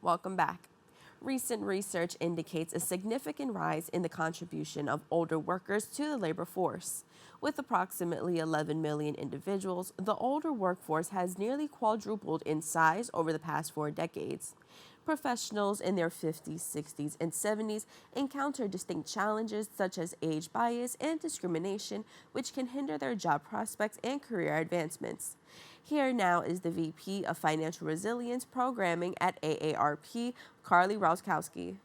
Welcome back. Recent research indicates a significant rise in the contribution of older workers to the labor force. With approximately 11 million individuals, the older workforce has nearly quadrupled in size over the past 4 decades. Professionals in their 50s, 60s, and 70s encounter distinct challenges such as age bias and discrimination, which can hinder their job prospects and career advancements. Here now is the VP of Financial Resilience Programming at AARP, Carly Roszkowski.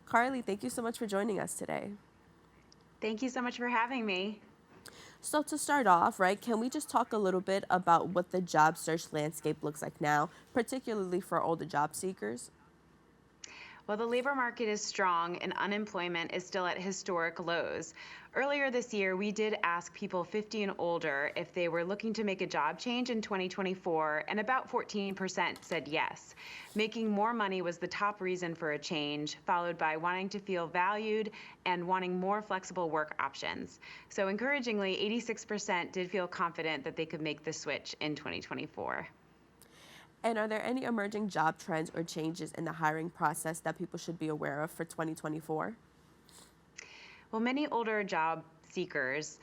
Carly, thank you so much for joining us today. Thank you so much for having me. So to start off, right, can we just talk a little bit about what the job search landscape looks like now, particularly for older job seekers? Well, the labor market is strong and unemployment is still at historic lows. Earlier this year, we did ask people 50 and older if they were looking to make a job change in 2024, and about 14% said yes. Making more money was the top reason for a change, followed by wanting to feel valued and wanting more flexible work options. So encouragingly, 86% did feel confident that they could make the switch in 2024. And are there any emerging job trends or changes in the hiring process that people should be aware of for 2024? Well, many older job seekers,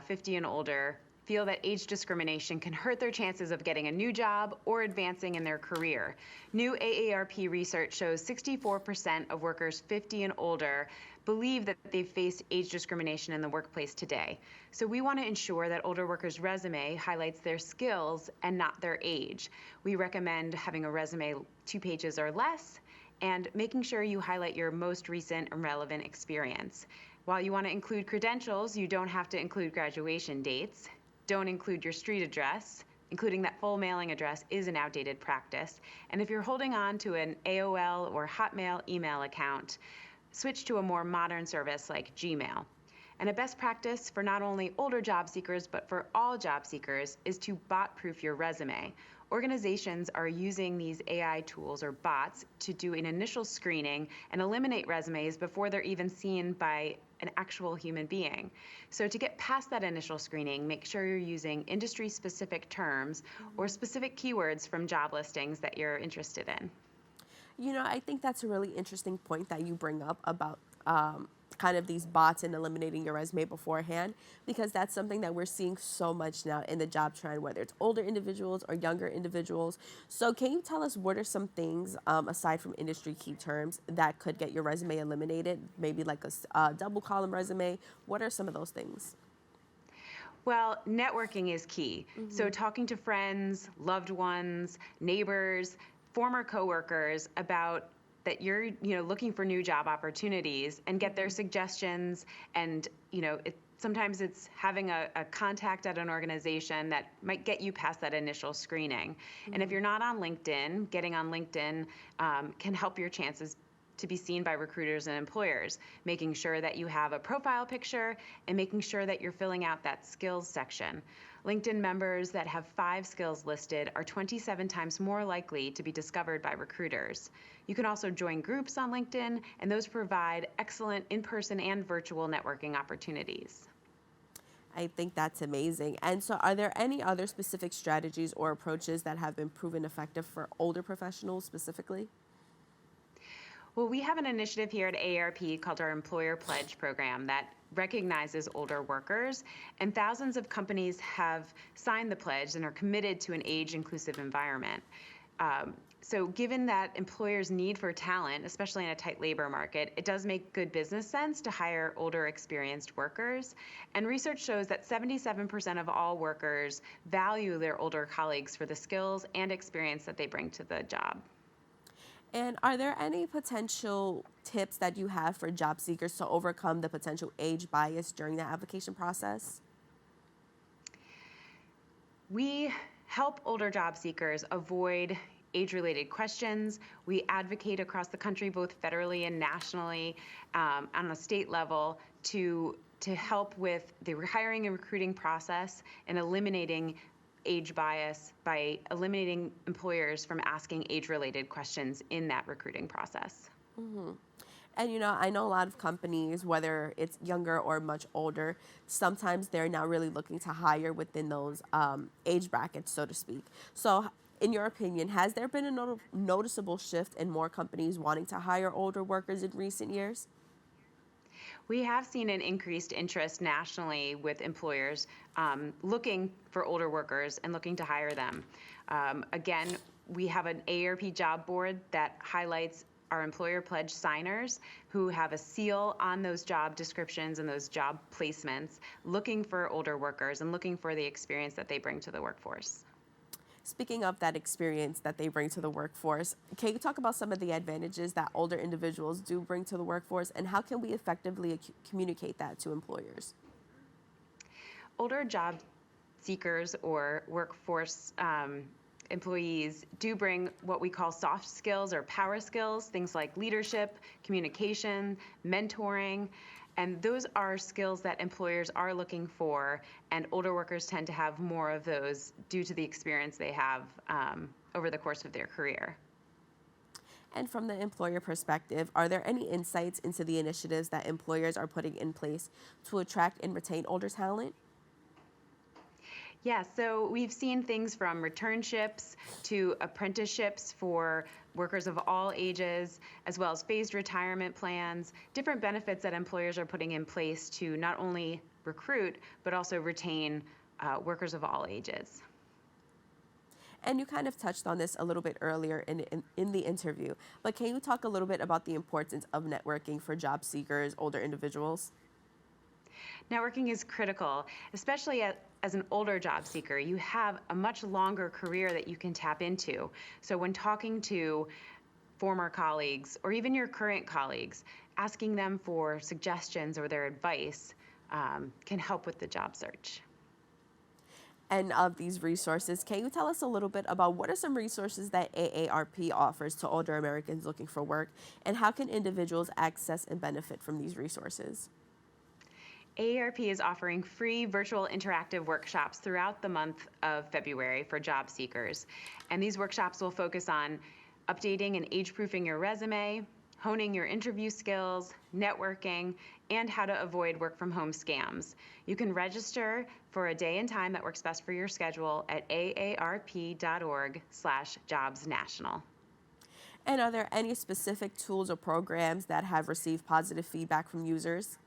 50 and older, feel that age discrimination can hurt their chances of getting a new job or advancing in their career. New AARP research shows 64% of workers 50 and older believe that they've faced age discrimination in the workplace today. So we want to ensure that older workers' resume highlights their skills and not their age. We recommend having a resume 2 pages or less and making sure you highlight your most recent and relevant experience. While you want to include credentials, you don't have to include graduation dates. Don't include your street address. Including that full mailing address is an outdated practice. And if you're holding on to an AOL or Hotmail email account, switch to a more modern service like Gmail. And a best practice for not only older job seekers, but for all job seekers is to bot-proof your resume. Organizations are using these AI tools or bots to do an initial screening and eliminate resumes before they're even seen by an actual human being. So to get past that initial screening, make sure you're using industry-specific terms or specific keywords from job listings that you're interested in. You know, I think that's a really interesting point that you bring up about kind of these bots and eliminating your resume beforehand, because that's something that we're seeing so much now in the job trend, whether it's older individuals or younger individuals. So can you tell us what are some things, aside from industry key terms, that could get your resume eliminated? Maybe like a double column resume. What are some of those things? Well, networking is key. So talking to friends, loved ones, neighbors, former coworkers about that you're looking for new job opportunities and get their suggestions. And sometimes it's having a contact at an organization that might get you past that initial screening. And if you're not on LinkedIn, getting on LinkedIn can help your chances to be seen by recruiters and employers, making sure that you have a profile picture and making sure that you're filling out that skills section. LinkedIn members that have 5 skills listed are 27 times more likely to be discovered by recruiters. You can also join groups on LinkedIn, and those provide excellent in-person and virtual networking opportunities. I think that's amazing. And so, are there any other specific strategies or approaches that have been proven effective for older professionals specifically? Well, we have an initiative here at AARP called our Employer Pledge program that recognizes older workers, and thousands of companies have signed the pledge and are committed to an age-inclusive environment. So given that employers' need for talent, especially in a tight labor market, it does make good business sense to hire older, experienced workers. And research shows that 77% of all workers value their older colleagues for the skills and experience that they bring to the job. And are there any potential tips that you have for job seekers to overcome the potential age bias during the application process? We help older job seekers avoid age-related questions. We advocate across the country, both federally and nationally, on a state level, to help with the hiring and recruiting process and eliminating age bias by eliminating employers from asking age-related questions in that recruiting process. And I know a lot of companies, whether it's younger or much older, sometimes they're now really looking to hire within those age brackets, so to speak. So In your opinion, has there been a noticeable shift in more companies wanting to hire older workers in recent years? We have seen an increased interest nationally with employers looking for older workers and looking to hire them. Again, we have an AARP job board that highlights our employer pledge signers who have a seal on those job descriptions and those job placements, looking for older workers and looking for the experience that they bring to the workforce. Speaking of that experience that they bring to the workforce, can you talk about some of the advantages that older individuals do bring to the workforce, and how can we effectively communicate that to employers? Older job seekers or workforce employees do bring what we call soft skills or power skills, things like leadership, communication, mentoring. And those are skills that employers are looking for, and older workers tend to have more of those due to the experience they have over the course of their career. And from the employer perspective, are there any insights into the initiatives that employers are putting in place to attract and retain older talent? Yeah, so we've seen things from returnships to apprenticeships for workers of all ages, as well as phased retirement plans, different benefits that employers are putting in place to not only recruit, but also retain workers of all ages. And you kind of touched on this a little bit earlier in the interview, but can you talk a little bit about the importance of networking for job seekers, older individuals? Networking is critical, especially as an older job seeker. You have a much longer career that you can tap into. So when talking to former colleagues or even your current colleagues, asking them for suggestions or their advice can help with the job search. And of these resources, can you tell us a little bit about what are some resources that AARP offers to older Americans looking for work, and how can individuals access and benefit from these resources? AARP is offering free virtual interactive workshops throughout the month of February for job seekers. And these workshops will focus on updating and age-proofing your resume, honing your interview skills, networking, and how to avoid work-from-home scams. You can register for a day and time that works best for your schedule at aarp.org/jobsnational. And are there any specific tools or programs that have received positive feedback from users?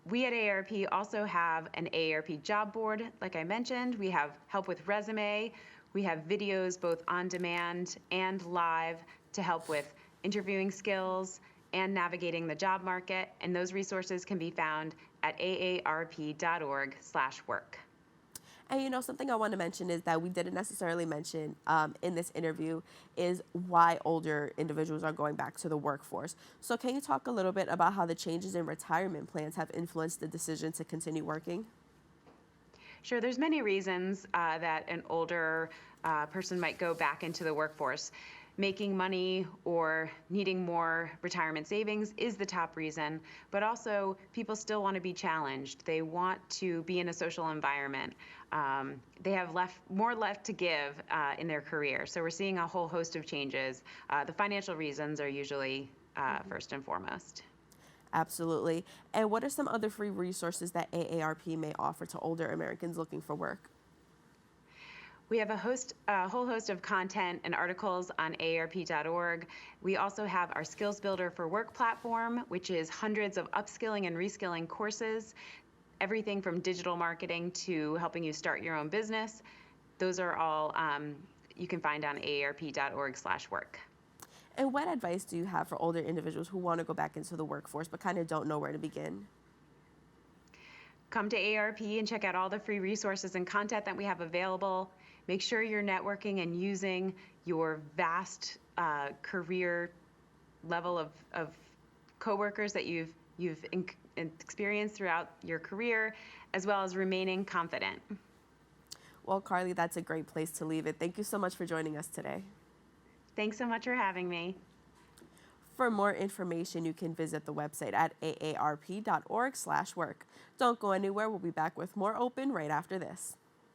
We at AARP also have an AARP job board. Like I mentioned, we have help with resume. We have videos both on demand and live to help with interviewing skills and navigating the job market. And those resources can be found at aarp.org/work. And something I want to mention is that we didn't necessarily mention in this interview is why older individuals are going back to the workforce. So can you talk a little bit about how the changes in retirement plans have influenced the decision to continue working? Sure, there's many reasons that an older person might go back into the workforce. Making money or needing more retirement savings is the top reason, but also people still want to be challenged. They want to be in a social environment. They have more left to give in their career. So we're seeing a whole host of changes. The financial reasons are usually first and foremost. Absolutely. And what are some other free resources that AARP may offer to older Americans looking for work? We have a whole host of content and articles on aarp.org. We also have our Skills Builder for Work platform, which is hundreds of upskilling and reskilling courses, everything from digital marketing to helping you start your own business. Those are all you can find on aarp.org/work. And what advice do you have for older individuals who want to go back into the workforce but kind of don't know where to begin? Come to AARP and check out all the free resources and content that we have available. Make sure you're networking and using your vast career level of coworkers that you've experienced throughout your career, as well as remaining confident. Well, Carly, that's a great place to leave it. Thank you so much for joining us today. Thanks so much for having me. For more information, you can visit the website at aarp.org/work. Don't go anywhere. We'll be back with more Open right after this.